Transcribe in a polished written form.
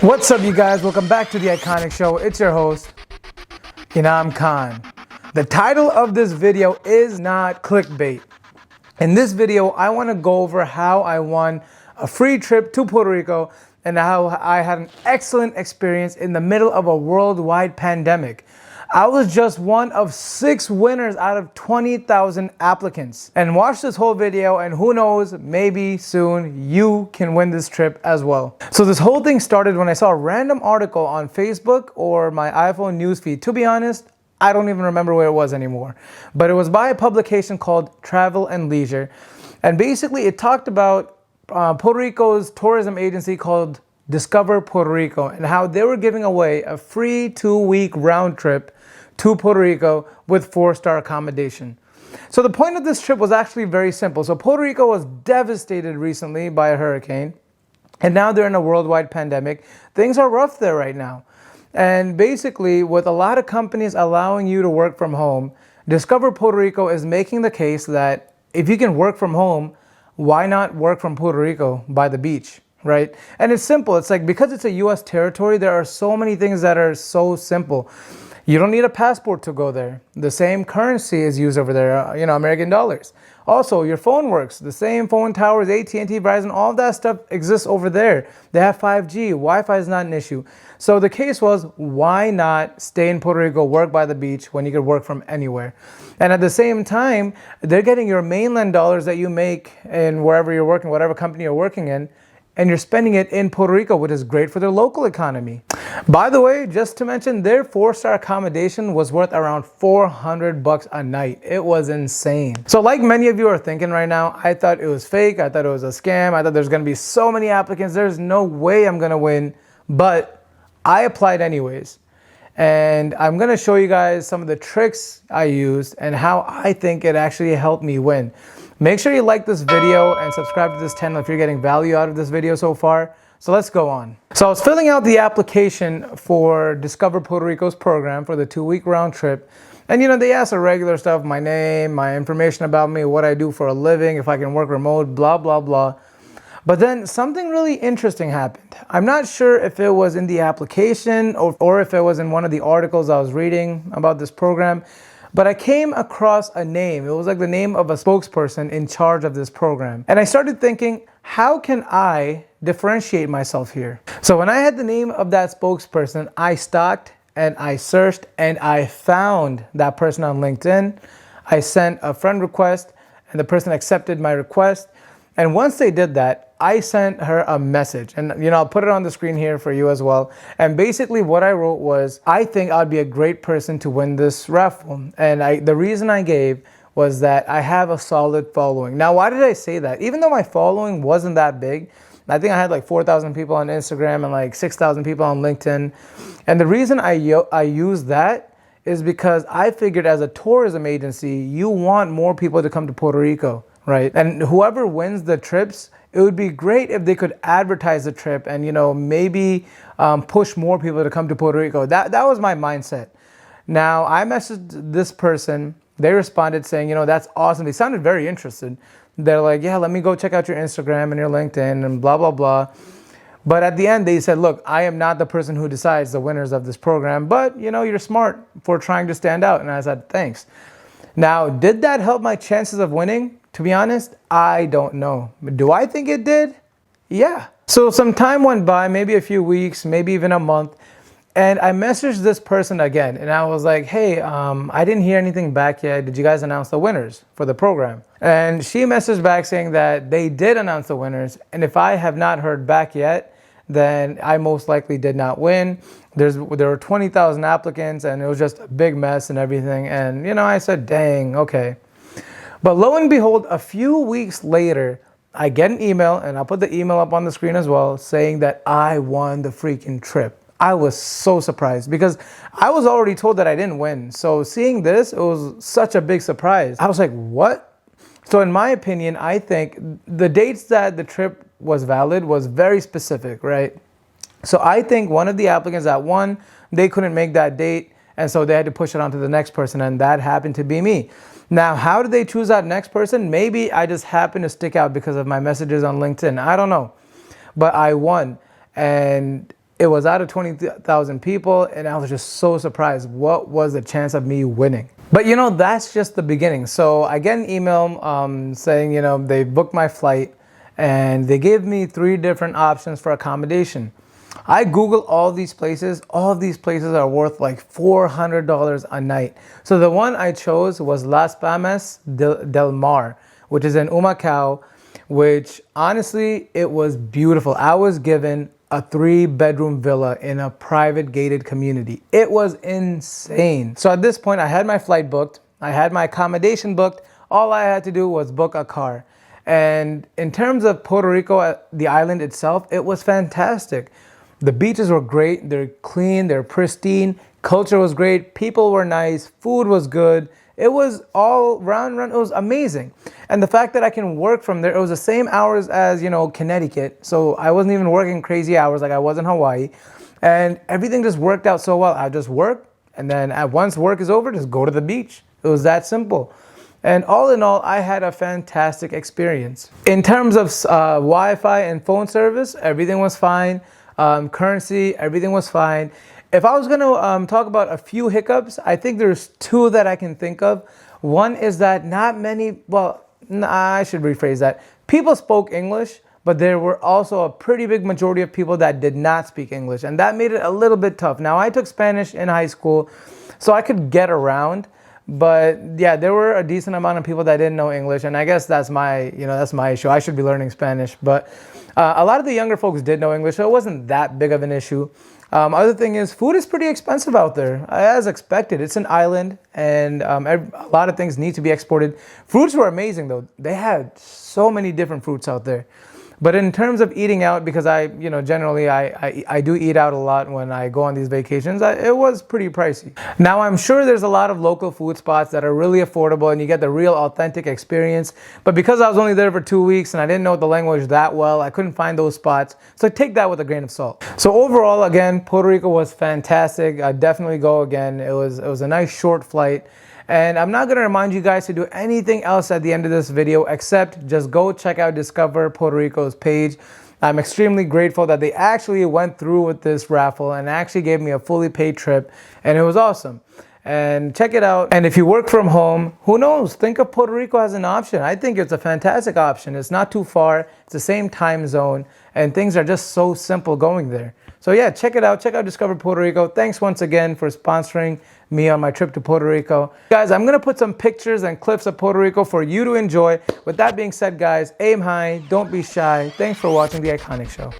What's up, you guys? Welcome back to The Iconic Show. It's your host, Inam Khan. The title of this video is not clickbait. In this video, I want to go over how I won a free trip to Puerto Rico and how I had an excellent experience in the middle of a worldwide pandemic. I was just one of 6 winners out of 20,000 applicants. And watch this whole video and who knows, maybe soon you can win this trip as well. So this whole thing started when I saw a random article on Facebook or my iPhone newsfeed. To be honest, I don't even remember where it was anymore. But it was by a publication called Travel and Leisure. And basically it talked about Puerto Rico's tourism agency called Discover Puerto Rico and how they were giving away a free 2-week round trip to Puerto Rico with 4-star accommodation. So the point of this trip was actually very simple. So Puerto Rico was devastated recently by a hurricane, and now they're in a worldwide pandemic. Things are rough there right now. And basically, with a lot of companies allowing you to work from home, Discover Puerto Rico is making the case that if you can work from home, why not work from Puerto Rico by the beach? Right? And it's simple. It's like, because it's a US territory, there are so many things that are so simple. You don't need a passport to go there. The same currency is used over there, American dollars. Also, your phone works. The same phone towers, AT&T, Verizon, all that stuff exists over there. They have 5G. Wi-Fi is not an issue. So the case was, why not stay in Puerto Rico, work by the beach when you could work from anywhere? And at the same time, they're getting your mainland dollars that you make in wherever you're working, whatever company you're working in, and you're spending it in Puerto Rico, which is great for their local economy. By the way, just to mention, their 4-star accommodation was worth around $400 a night. It was insane. So like many of you are thinking right now, I thought it was fake. I thought it was a scam. I thought there's going to be so many applicants. There's no way I'm going to win. But I applied anyways. And I'm going to show you guys some of the tricks I used and how I think it actually helped me win. Make sure you like this video and subscribe to this channel if you're getting value out of this video so far. So let's go on. So I was filling out the application for Discover Puerto Rico's program for the 2-week round trip. And they ask the regular stuff, my name, my information about me, what I do for a living, if I can work remote, blah, blah, blah. But then something really interesting happened. I'm not sure if it was in the application or if it was in one of the articles I was reading about this program. But I came across a name. It was like the name of a spokesperson in charge of this program. And I started thinking, how can I differentiate myself here? So when I had the name of that spokesperson, I stalked and I searched and I found that person on LinkedIn. I sent a friend request and the person accepted my request. And once they did that, I sent her a message, and I'll put it on the screen here for you as well. And basically what I wrote was, I think I'd be a great person to win this raffle. And the reason I gave was that I have a solid following. Now, why did I say that? Even though my following wasn't that big, I think I had like 4,000 people on Instagram and like 6,000 people on LinkedIn. And the reason I use that is because I figured as a tourism agency, you want more people to come to Puerto Rico, right? And whoever wins the trips, it would be great if they could advertise the trip and, maybe push more people to come to Puerto Rico. That was my mindset. Now, I messaged this person. They responded saying, that's awesome. They sounded very interested. They're like, yeah, let me go check out your Instagram and your LinkedIn and blah, blah, blah. But at the end, they said, look, I am not the person who decides the winners of this program, but, you're smart for trying to stand out. And I said, thanks. Now, did that help my chances of winning? To be honest, I don't know. Do I think it did? Yeah. So some time went by, maybe a few weeks, maybe even a month. And I messaged this person again. And I was like, hey, I didn't hear anything back yet. Did you guys announce the winners for the program? And she messaged back saying that they did announce the winners. And if I have not heard back yet, then I most likely did not win. There were 20,000 applicants and it was just a big mess and everything. And, I said, dang, okay. But lo and behold, a few weeks later, I get an email, and I'll put the email up on the screen as well, saying that I won the freaking trip. I was so surprised because I was already told that I didn't win. So seeing this, it was such a big surprise. I was like, what? So in my opinion, I think the dates that the trip was valid was very specific, right? So I think one of the applicants that won, they couldn't make that date. And so they had to push it on to the next person. And that happened to be me. Now, how did they choose that next person? Maybe I just happened to stick out because of my messages on LinkedIn. I don't know. But I won. And It was out of 20,000 people, and I was just so surprised. What was the chance of me winning? But you know, that's just the beginning. So I get an email saying, you know, they booked my flight and they gave me 3 different options for accommodation. I Googled all these places. All of these places are worth like $400 a night. So the one I chose was Las Palmas del Mar, which is in Humacao, which honestly, it was beautiful. I was given a 3-bedroom villa in a private gated community. It was insane. So at this point, I had my flight booked. I had my accommodation booked. All I had to do was book a car. And in terms of Puerto Rico, the island itself, it was fantastic. The beaches were great. They're clean. They're pristine. Culture was great. People were nice. Food was good. It was all round. It was amazing. And the fact that I can work from there, it was the same hours as, you know, Connecticut. So I wasn't even working crazy hours like I was in Hawaii. And everything just worked out so well. I just work, and then once work is over, just go to the beach. It was that simple. And all in all, I had a fantastic experience. In terms of Wi-Fi and phone service, everything was fine. Currency, everything was fine. If I was going to talk about a few hiccups, I think there's 2 that I can think of. One is that not many, I should rephrase that. People spoke English, but there were also a pretty big majority of people that did not speak English, and that made it a little bit tough. Now, I took Spanish in high school, so I could get around, but yeah, there were a decent amount of people that didn't know English, and I guess that's my issue. I should be learning Spanish, but a lot of the younger folks did know English, so it wasn't that big of an issue. Other thing is, food is pretty expensive out there, as expected. It's an island, and a lot of things need to be exported. Fruits were amazing, though. They had so many different fruits out there. But in terms of eating out, because generally I do eat out a lot when I go on these vacations, it was pretty pricey. Now, I'm sure there's a lot of local food spots that are really affordable and you get the real authentic experience. But because I was only there for 2 weeks and I didn't know the language that well, I couldn't find those spots. So take that with a grain of salt. So overall, again, Puerto Rico was fantastic. I'd definitely go again. It was a nice short flight. And I'm not going to remind you guys to do anything else at the end of this video except just go check out Discover Puerto Rico's page. I'm extremely grateful that they actually went through with this raffle and actually gave me a fully paid trip, and it was awesome. And check it out. And if you work from home, who knows? Think of Puerto Rico as an option. I think it's a fantastic option. It's not too far. It's the same time zone, and things are just so simple going there. So yeah, check it out. Check out Discover Puerto Rico. Thanks once again for sponsoring me on my trip to Puerto Rico. Guys, I'm going to put some pictures and clips of Puerto Rico for you to enjoy. With that being said, guys, aim high, don't be shy. Thanks for watching The Iconic Show.